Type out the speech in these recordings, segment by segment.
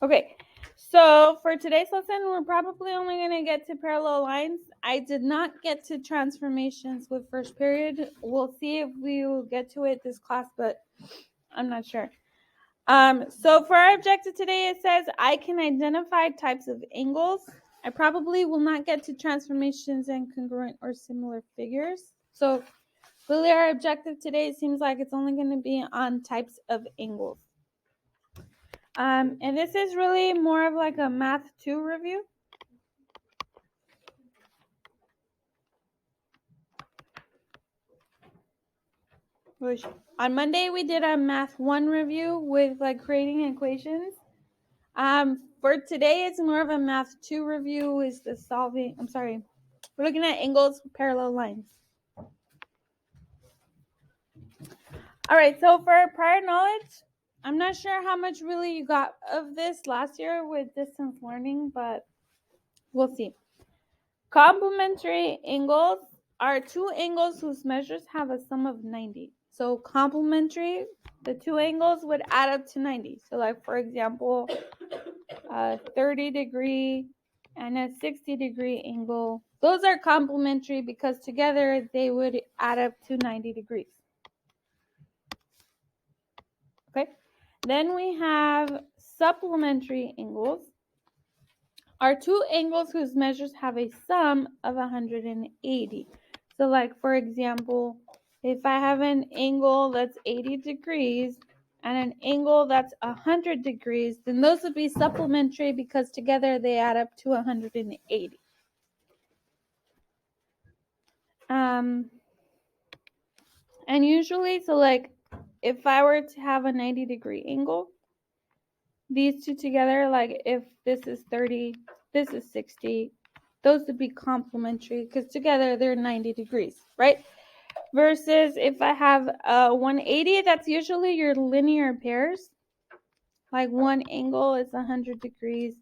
Okay, so for today's lesson, we're probably only going to get to parallel lines. I did not get to transformations with first period. We'll see if we will get to it this class, but I'm not sure. So for our objective today, it says I can identify types of angles. I probably will not get to transformations and congruent or similar figures. So really our objective today, it seems like it's only going to be on types of angles. And this is really more of like a Math 2 review. Which on Monday we did a Math 1 review with like creating equations. For today it's more of a Math 2 review. Is the solving? We're looking at angles, parallel lines. All right. So for prior knowledge, I'm not sure how much really you got of this last year with distance learning, but we'll see. Complementary angles are two angles whose measures have a sum of 90. So complementary, the two angles would add up to 90. So like for example, a 30-degree and a 60-degree angle. Those are complementary because together they would add up to 90 degrees. Okay. Then we have supplementary angles. Are two angles whose measures have a sum of 180. So like for example, if I have an angle that's 80 degrees and an angle that's 100 degrees, then those would be supplementary because together they add up to 180. And usually, so like if I were to have a 90-degree angle, these two together, like if this is 30, this is 60, those would be complementary because together they're 90 degrees, right? Versus if I have a 180, that's usually your linear pairs. Like one angle is 100 degrees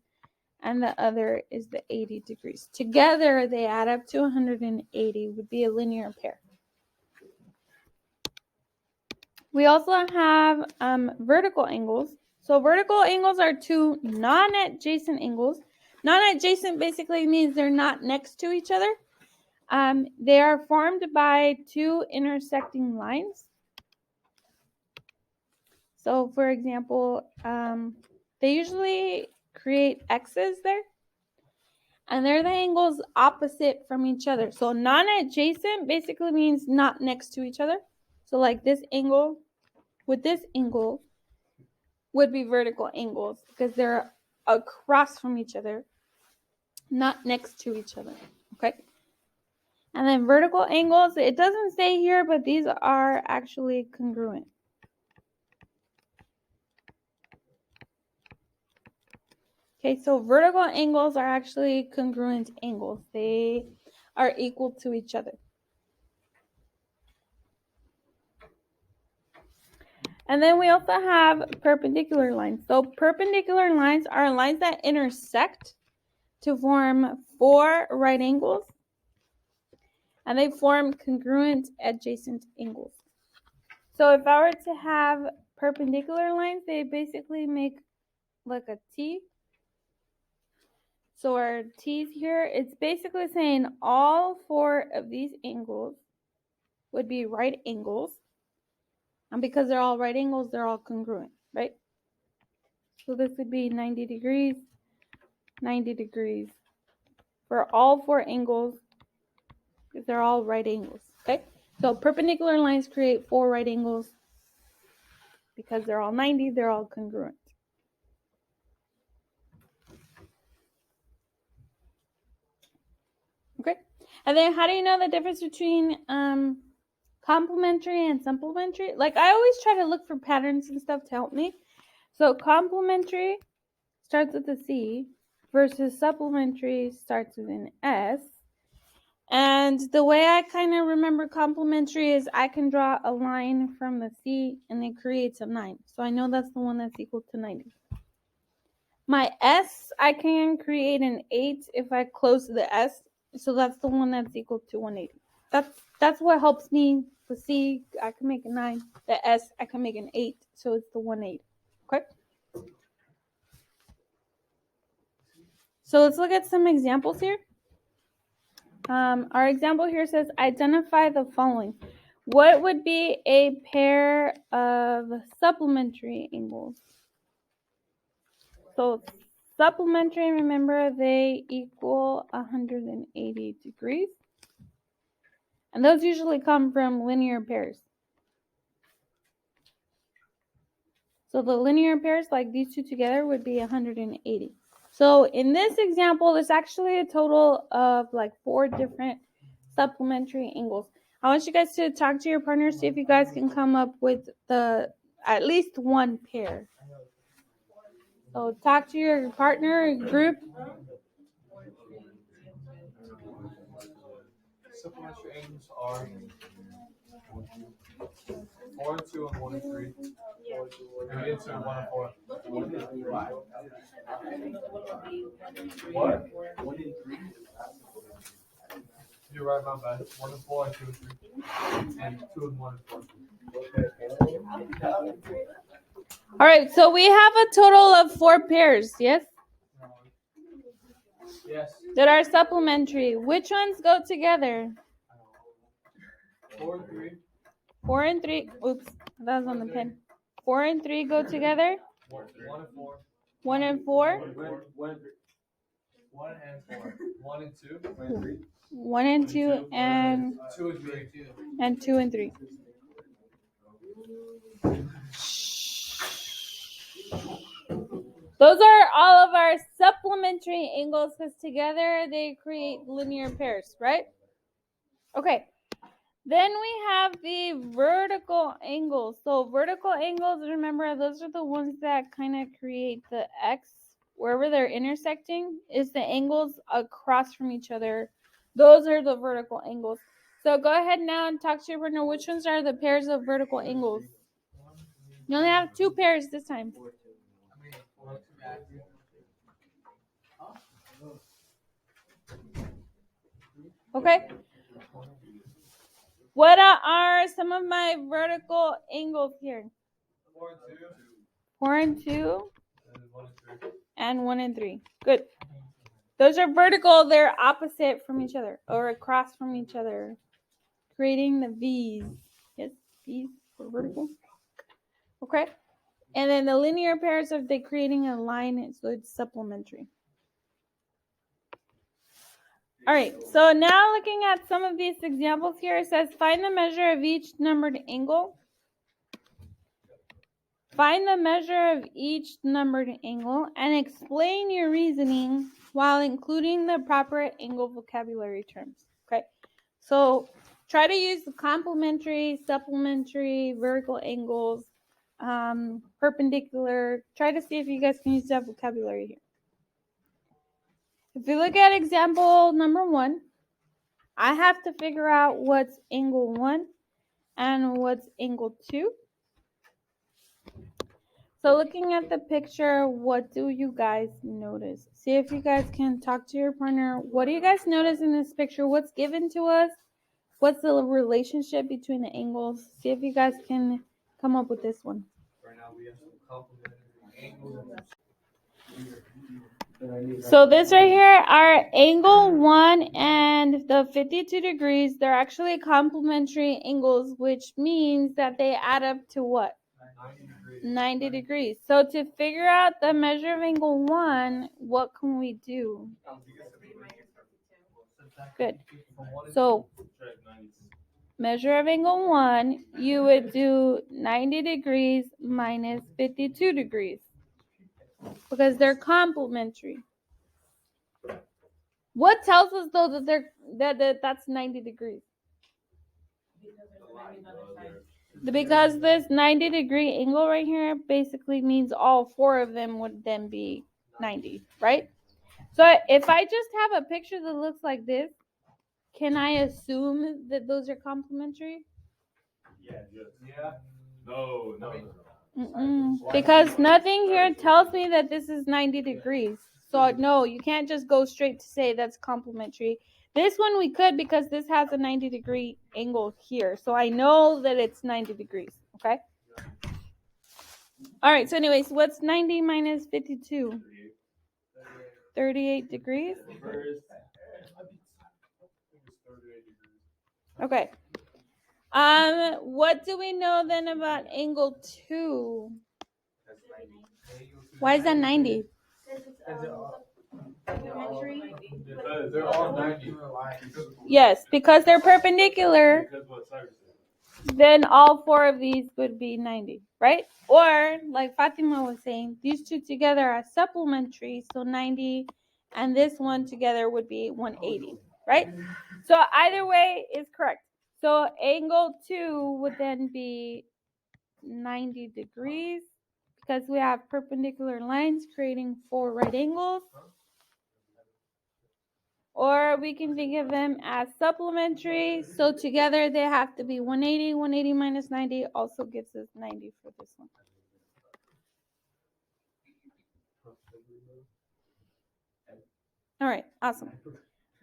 and the other is the 80 degrees. Together they add up to 180, would be a linear pair. We also have vertical angles. So vertical angles are two non-adjacent angles. Non-adjacent basically means they're not next to each other. They are formed by two intersecting lines. So for example, they usually create X's there. And they're the angles opposite from each other. So non-adjacent basically means not next to each other. So like this angle with this angle would be vertical angles because they're across from each other, not next to each other. Okay. And then vertical angles, it doesn't say here, but these are actually congruent. Okay, so vertical angles are actually congruent angles. They are equal to each other. And then we also have perpendicular lines. So perpendicular lines are lines that intersect to form four right angles. And they form congruent adjacent angles. So if I were to have perpendicular lines, they basically make like a T. So our T's here, it's basically saying all four of these angles would be right angles. And because they're all right angles, they're all congruent, right? So this would be 90 degrees, 90 degrees for all four angles because they're all right angles, okay? So perpendicular lines create four right angles because they're all 90, they're all congruent. Okay, and then how do you know the difference between complementary and supplementary? Like I always try to look for patterns and stuff to help me. So complementary starts with a C versus supplementary starts with an S. And the way I kind of remember complementary is I can draw a line from the C and it creates a 9. So I know that's the one that's equal to 90. My S, I can create an 8 if I close the S. So that's the one that's equal to 180. That's what helps me. The C, I can make a 9. The S, I can make an 8. So it's the 180. Okay? So let's look at some examples here. Our example here says identify the following. What would be a pair of supplementary angles? So supplementary, remember, they equal 180 degrees. And those usually come from linear pairs. So the linear pairs, like these two together, would be 180. So in this example, there's actually a total of like 4 different supplementary angles. I want you guys to talk to your partner, see if you guys can come up with at least one pair. So talk to your partner group. Supplementary angles are 4 and 2 and 1 and 3. 3 and 2 and 1 and 4. What? 1 and 3. You're right, my bad. 1 and 4 and 2 and 3. And 2 and 1 and 4. All right, so we have a total of 4 pairs, yes? Yes. That are supplementary. Which ones go together? 4 and 3. 4 and 3. Oops, that was on the pen. 4 and 3 go together. 1 and 4. 1 and 4. 1 and 4. 1 and 2. 1 and 3. 1 and 2 and 2 and 3. And 2 and 3. Those are all of our supplementary angles because together they create linear pairs, right? Okay. Then we have the vertical angles. So vertical angles, remember, those are the ones that kind of create the X. Wherever they're intersecting is the angles across from each other. Those are the vertical angles. So go ahead now and talk to your partner. Which ones are the pairs of vertical angles? You only have 2 pairs this time. Okay. What are some of my vertical angles here? 4 and 2. And 1 and 3. Good. Those are vertical. They're opposite from each other or across from each other, creating the V's. Yes, V's for vertical. Okay. And then the linear pairs of they creating a line, so it's supplementary. All right. So now looking at some of these examples here, it says find the measure of each numbered angle. Find the measure of each numbered angle and explain your reasoning while including the proper angle vocabulary terms. Okay, so try to use the complementary, supplementary, vertical angles, perpendicular. Try to see if you guys can use that vocabulary here. If you look at example number 1, I have to figure out what's angle 1 and what's angle 2. So looking at the picture, what do you guys notice? See if you guys can talk to your partner. What do you guys notice in this picture? What's given to us? What's the relationship between the angles? See if you guys can come up with this one. Right now we have some complementary angles. So this right here are angle 1 and the 52 degrees. They're actually complementary angles, which means that they add up to what? 90 degrees. So to figure out the measure of angle 1, what can we do? Good. So measure of angle 1, you would do 90 degrees minus 52 degrees because they're complementary. What tells us though that that's 90 degrees? Because this 90 degree angle right here basically means all 4 of them would then be 90, right? So if I just have a picture that looks like this, can I assume that those are complementary? Yeah. No. Because nothing here tells me that this is 90 degrees. So no, you can't just go straight to say that's complementary. This one we could because this has a 90 degree angle here. So I know that it's 90 degrees, okay? All right, so anyways, what's 90 minus 52? 38 degrees. First, Okay. What do we know then about angle 2? Why is that 90? they're all 90. Yes, because they're perpendicular, Because what Cyrus said. then all 4 of these would be 90, right? Or, like Fatima was saying, these two together are supplementary, so 90, and this one together would be 180, right? So either way is correct. So angle 2 would then be 90 degrees because we have perpendicular lines creating 4 right angles. Or we can think of them as supplementary. So together they have to be 180. 180 minus 90 also gives us 90 for this one. All right, awesome.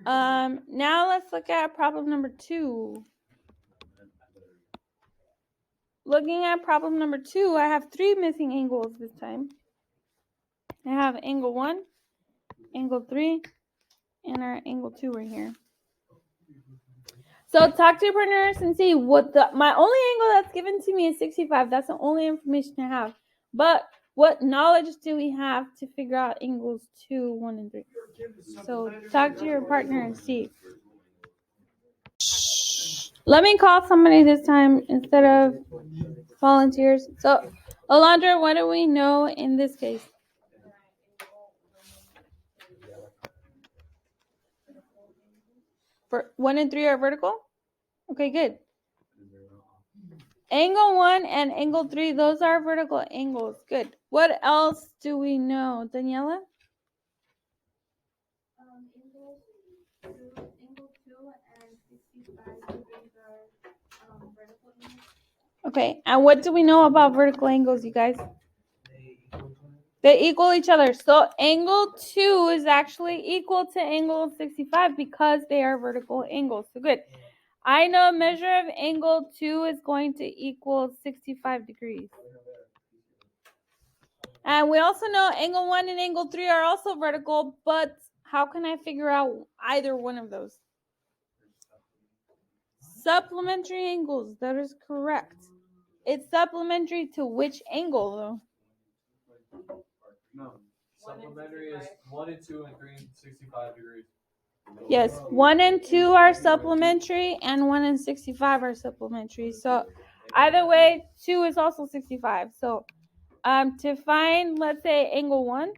Now let's look at problem number 2. Looking at problem number 2, I have 3 missing angles this time. I have angle 1, angle 3, and our angle 2 right here. So talk to your partners and see what my only angle that's given to me is 65. That's the only information I have. But what knowledge do we have to figure out angles 2, 1, and 3? So talk to your partner and see. Let me call somebody this time instead of volunteers. So Alondra, what do we know in this case? For 1 and 3 are vertical? Okay, good. Angle 1 and angle 3, those are vertical angles. Good. What else do we know, Daniela? Angle 2 and 65 degrees are vertical angles. Okay, and what do we know about vertical angles, you guys? They equal each other. So angle 2 is actually equal to angle 65 because they are vertical angles. So good. I know a measure of angle 2 is going to equal 65 degrees. And we also know angle 1 and angle 3 are also vertical, but how can I figure out either one of those? Supplementary angles, that is correct. It's supplementary to which angle, though? No. Supplementary is 1 and 2 and 3 and 65 degrees. Yes, 1 and 2 are supplementary, and 1 and 65 are supplementary. So either way, 2 is also 65. So to find, let's say, angle 1,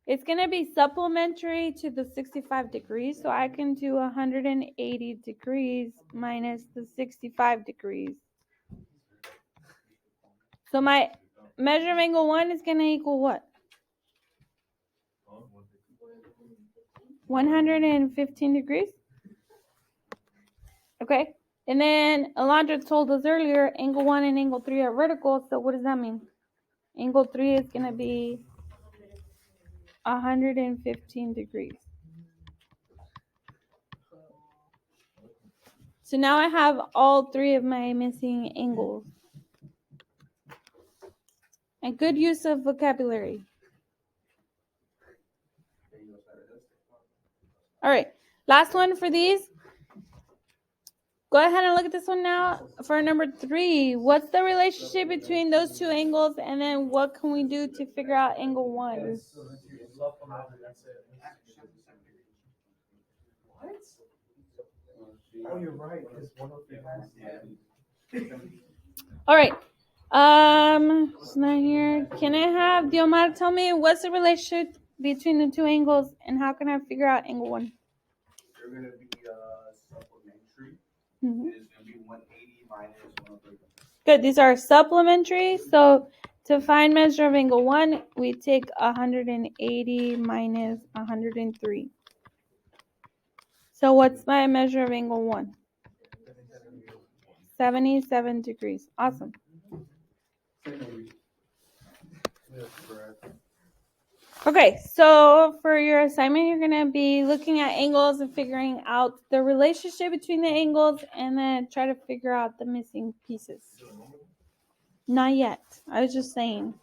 it's going to be supplementary to the 65 degrees. So I can do 180 degrees minus the 65 degrees. So my measure of angle 1 is going to equal what? 115 degrees. Okay. And then Alondra told us earlier, angle 1 and angle 3 are vertical. So what does that mean? Angle 3 is going to be 115 degrees. So now I have all 3 of my missing angles. And good use of vocabulary. All right. Last one for these. Go ahead and look at this one now. For number 3, what's the relationship between those 2 angles, and then what can we do to figure out angle 1? Oh, you're right. All right. It's not here. Can I have Diomar tell me what's the relationship between the 2 angles, and how can I figure out angle 1? They're going to be supplementary. Mm-hmm. It's going to be 180 minus 130. Good. These are supplementary. So to find measure of angle 1, we take 180 minus 103. So what's my measure of angle 1? 77 degrees. Awesome. Okay, so for your assignment, you're going to be looking at angles and figuring out the relationship between the angles, and then try to figure out the missing pieces. Not yet. I was just saying.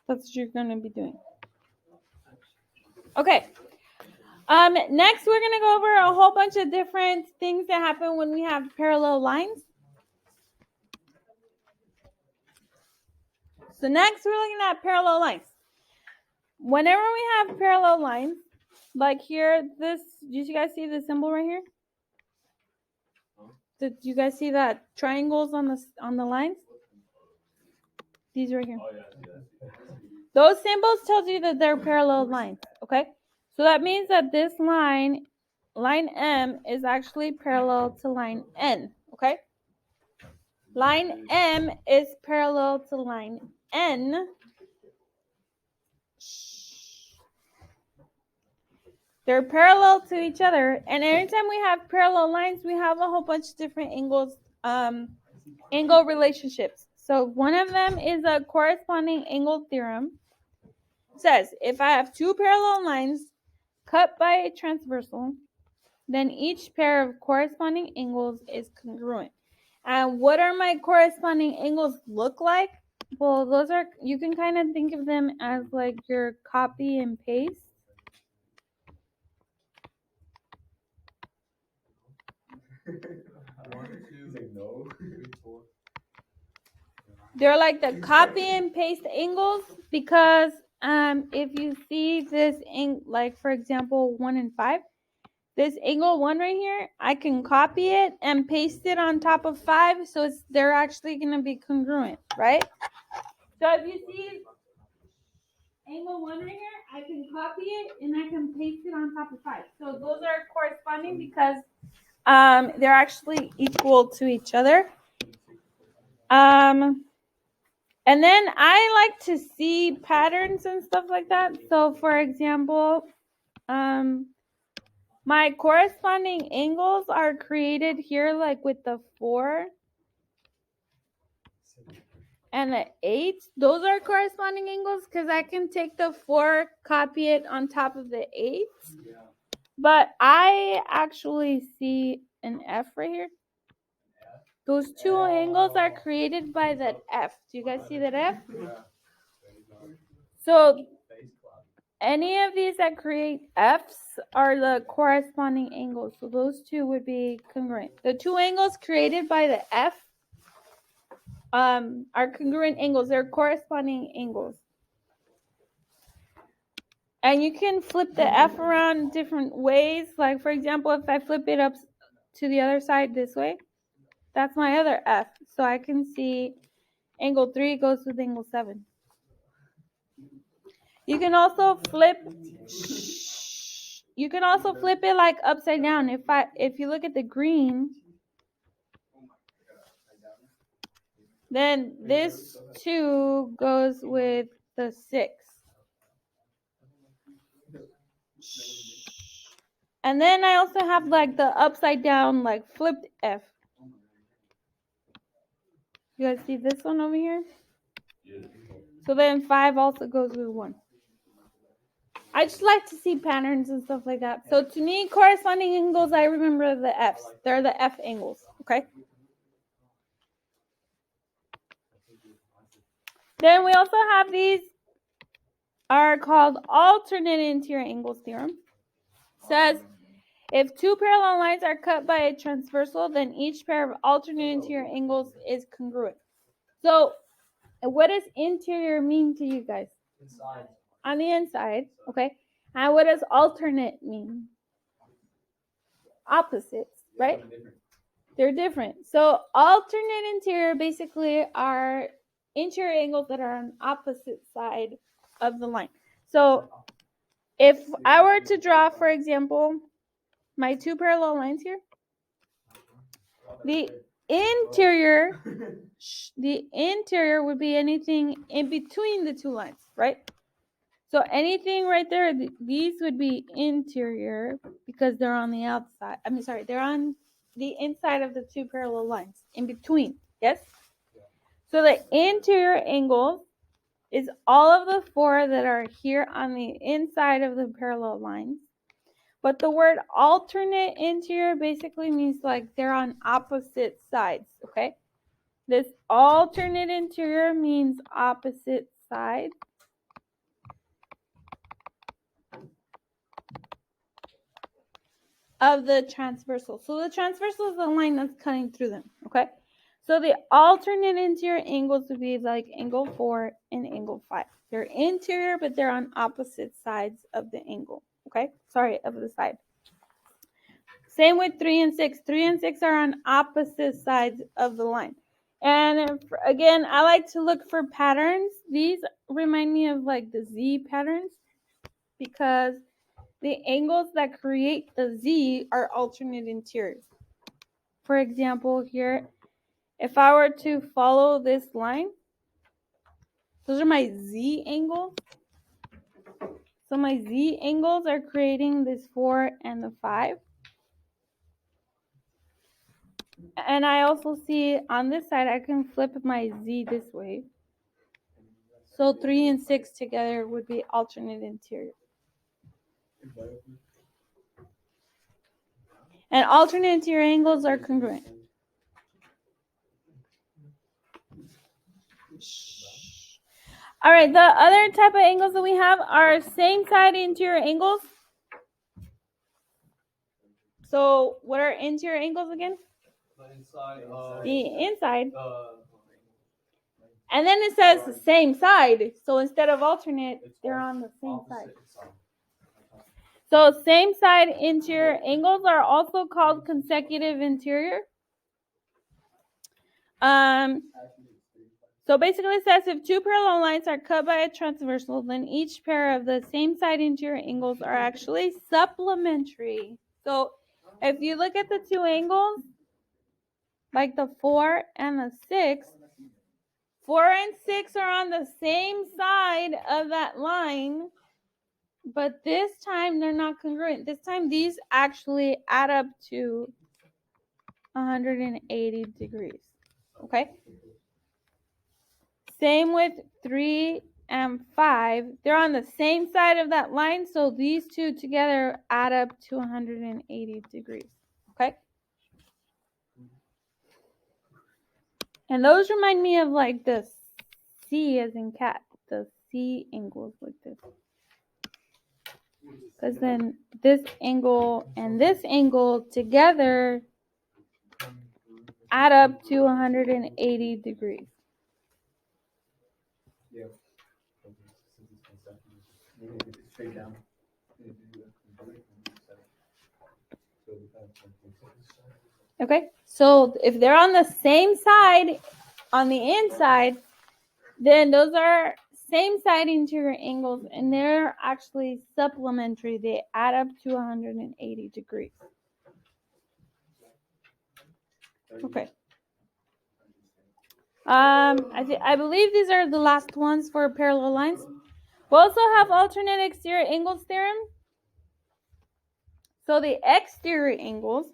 That's what you're going to be doing. Okay. Next, we're going to go over a whole bunch of different things that happen when we have parallel lines. So next, we're looking at parallel lines. Whenever we have parallel lines, like here, this, do you guys see the symbol right here? Did you guys see that triangles on the lines? These right here. Those symbols tells you that they're parallel lines, okay? So that means that this line M, is actually parallel to line N, okay? Line M is parallel to line N. They're parallel to each other, and anytime we have parallel lines, we have a whole bunch of different angles, angle relationships. So one of them is a corresponding angle theorem. It says if I have two parallel lines cut by a transversal, then each pair of corresponding angles is congruent. And what are my corresponding angles look like? Well, those are, you can kind of think of them as like your copy and paste. They're like the copy and paste angles because if you see this, like for example 1 and 5, this angle 1 right here, I can copy it and paste it on top of 5, so they're actually going to be congruent, right? So if you see angle 1 right here, I can copy it and I can paste it on top of 5. So those are corresponding because they're actually equal to each other. And then I like to see patterns and stuff like that. So for example, my corresponding angles are created here like with the 4 and the 8. Those are corresponding angles because I can take the 4, copy it on top of the 8. But I actually see an F right here. Those two angles are created by that F. Do you guys see that F? So any of these that create F's are the corresponding angles. So those two would be congruent. The two angles created by the F are congruent angles. They're corresponding angles. And you can flip the F around different ways. Like for example, if I flip it up to the other side this way, that's my other F. So I can see angle 3 goes with angle 7. You can also flip it like upside down. If you look at the green, then this 2 goes with the 6. And then I also have like the upside down, like flipped F. You guys see this one over here? So then 5 also goes with 1. I just like to see patterns and stuff like that. So to me, corresponding angles, I remember the F's. They're the F angles, okay? Then we also have these are called alternate interior angles theorem. It says if two parallel lines are cut by a transversal, then each pair of alternate interior angles is congruent. So what does interior mean to you guys? Inside. On the inside, okay. And what does alternate mean? Opposites, right? They're different. So alternate interior basically are interior angles that are on opposite side of the line. So if I were to draw, for example, my two parallel lines here, the interior would be anything in between the two lines, right? So anything right there, these would be interior because they're on the outside. They're on the inside of the two parallel lines, in between, yes? So the interior angle is all of the 4 that are here on the inside of the parallel lines. But the word alternate interior basically means like they're on opposite sides, okay? This alternate interior means opposite side. of the transversal. So the transversal is the line that's cutting through them, okay? So the alternate interior angles would be like angle 4 and angle 5. They're interior, but they're on opposite sides of the angle, okay? Sorry, of the side. Same with 3 and 6. 3 and 6 are on opposite sides of the line. And again, I like to look for patterns. These remind me of like the Z patterns because the angles that create the Z are alternate interiors. For example, here, if I were to follow this line, those are my Z angles. So my Z angles are creating this 4 and the 5. And I also see on this side, I can flip my Z this way. So 3 and 6 together would be alternate interior. And alternate interior angles are congruent. All right, the other type of angles that we have are same side interior angles. So what are interior angles again? The inside. And then it says the same side. So instead of alternate, they're on the same side. So same side interior angles are also called consecutive interior. So basically it says if two parallel lines are cut by a transversal, then each pair of the same side interior angles are actually supplementary. So if you look at the two angles, like the 4 and the 6, 4 and 6 are on the same side of that line, but this time they're not congruent. This time these actually add up to 180 degrees, okay? Same with 3 and 5. They're on the same side of that line, so these two together add up to 180 degrees, okay? And those remind me of like the C as in cat, the C angles like this. Because then this angle and this angle together add up to 180 degrees. Okay, so if they're on the same side on the inside, then those are same side interior angles and they're actually supplementary. They add up to 180 degrees. Okay. I believe these are the last ones for parallel lines. We also have alternate exterior angles theorem. So the exterior angles,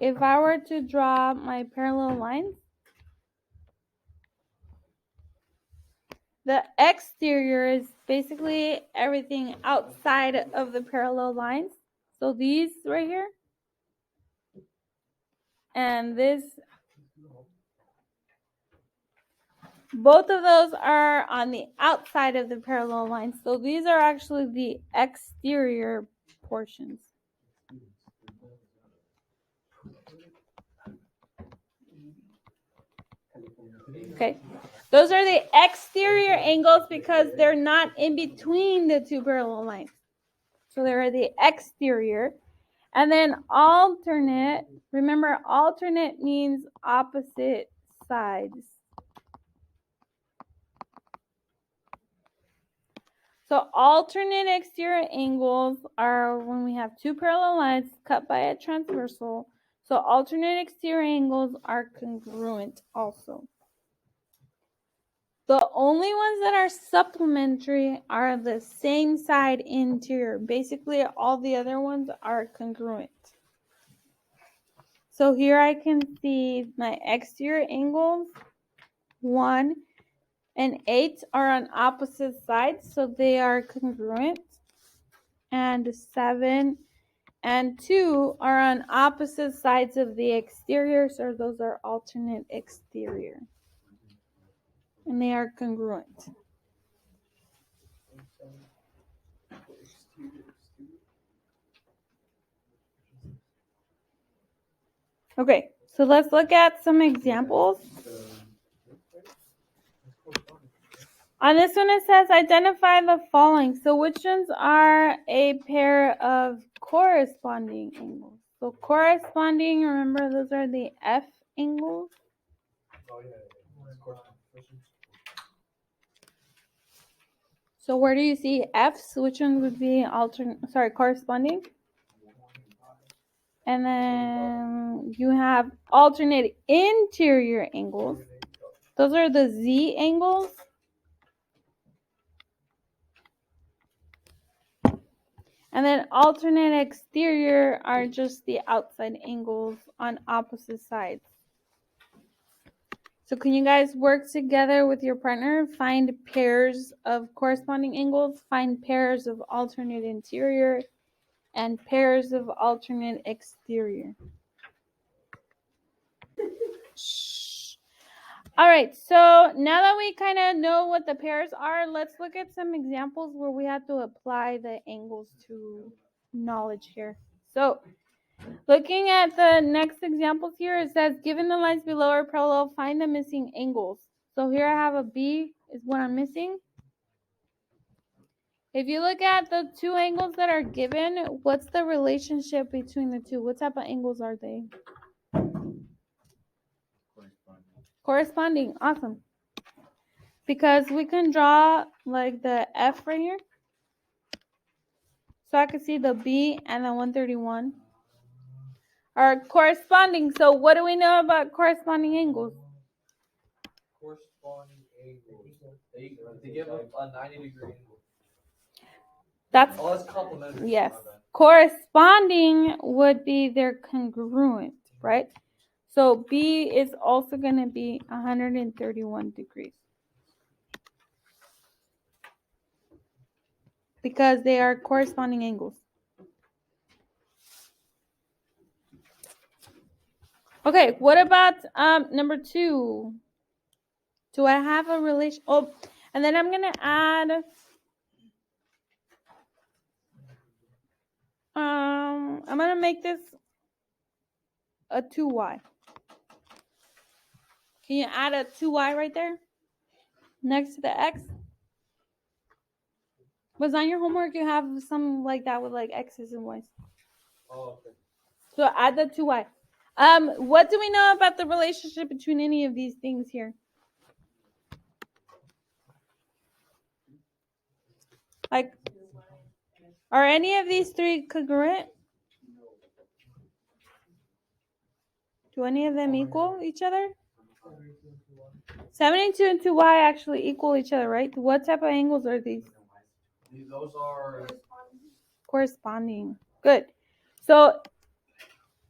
if I were to draw my parallel lines, the exterior is basically everything outside of the parallel lines. So these right here, and this, both of those are on the outside of the parallel lines. So these are actually the exterior portions. Okay, those are the exterior angles because they're not in between the two parallel lines. So they're the exterior. And then alternate, remember alternate means opposite sides. So alternate exterior angles are when we have two parallel lines cut by a transversal. So alternate exterior angles are congruent also. The only ones that are supplementary are the same side interior. Basically, all the other ones are congruent. So here I can see my exterior angles. 1 and 8 are on opposite sides, so they are congruent. And 7 and 2 are on opposite sides of the exterior, so those are alternate exterior. And they are congruent. Okay, so let's look at some examples. On this one, it says identify the following. So which ones are a pair of corresponding angles? So corresponding, remember those are the F angles. Oh, yeah. So where do you see F's? Which one would be corresponding? And then you have alternate interior angles. Those are the Z angles. And then alternate exterior are just the outside angles on opposite sides. So can you guys work together with your partner, find pairs of corresponding angles, find pairs of alternate interior, and pairs of alternate exterior? Shh. All right, so now that we kind of know what the pairs are, let's look at some examples where we have to apply the angles to knowledge here. So looking at the next examples here, it says, given the lines below are parallel, find the missing angles. So here I have a B is what I'm missing. If you look at the two angles that are given, what's the relationship between the two? What type of angles are they? Corresponding. Awesome. Because we can draw like the F right here. So I can see the B and the 131 are corresponding. So what do we know about corresponding angles? Corresponding angles. They give a 90-degree angle. That's complementary. yes. Corresponding would be their congruent, right? So B is also going to be 131 degrees. Because they are corresponding angles. Okay, what about number 2? Do I have a relation? Oh, and then I'm going to add I'm going to make this a 2y. Can you add a 2y right there? Next to the x? Was on your homework you have something like that with like x's and y's. Oh, okay. So add the 2y. What do we know about the relationship between any of these things here? Like, are any of these three congruent? Do any of them equal each other? 72 and 2y actually equal each other, right? What type of angles are these? Those are Corresponding. Good. So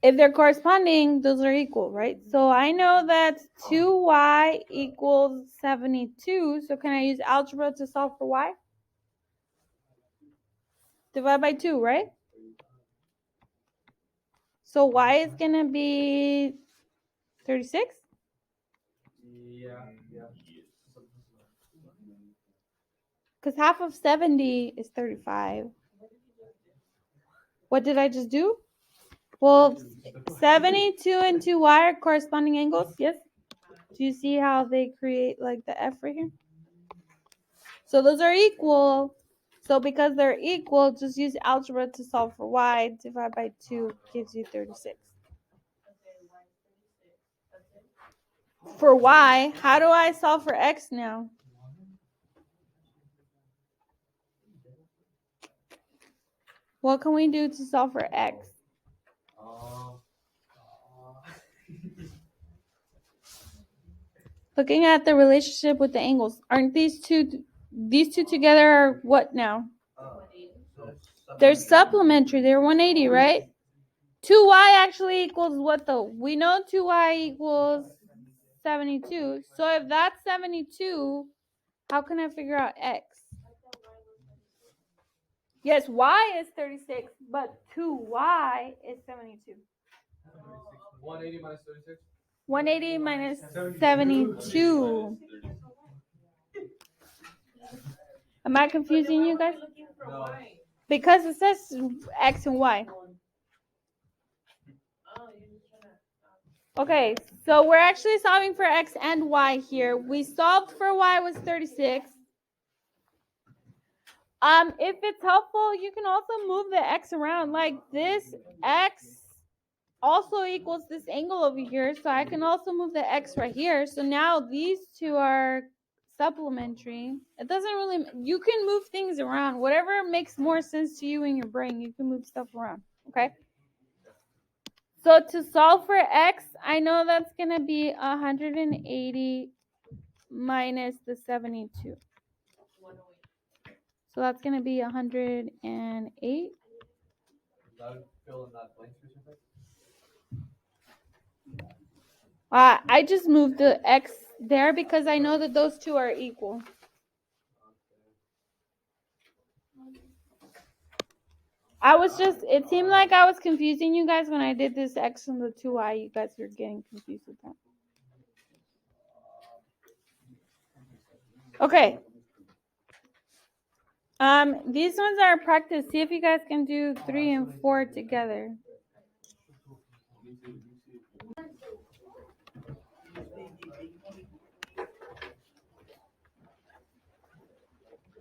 if they're corresponding, those are equal, right? So I know that 2y equals 72. So can I use algebra to solve for y? Divide by 2, right? So y is going to be 36? yeah. Because half of 70 is 35. What did I just do? Well, 72 and 2y are corresponding angles, yes? Do you see how they create like the F right here? So those are equal. So because they're equal, just use algebra to solve for y. Divide by 2 gives you 36. For y, how do I solve for x now? What can we do to solve for x? Looking at the relationship with the angles, aren't these two together are what now? They're supplementary. They're 180, right? 2y actually equals what though? We know 2y equals 72. So if that's 72, how can I figure out x? Yes, y is 36, but 2y is 72. 180 minus 36? 180 minus 72. Am I confusing you guys? No. Because it says x and y. Okay, so we're actually solving for x and y here. We solved for y was 36. If it's helpful, you can also move the x around. Like this x also equals this angle over here, so I can also move the x right here. So now these two are supplementary. It doesn't really, you can move things around. Whatever makes more sense to you in your brain, you can move stuff around, okay? So to solve for x, I know that's going to be 180 minus the 72. So that's going to be 108. Fill in that blank space real quick. I just moved the x there because I know that those two are equal. It seemed like I was confusing you guys when I did this x and the 2y. You guys were getting confused with that. Okay. These ones are practice. See if you guys can do 3 and 4 together.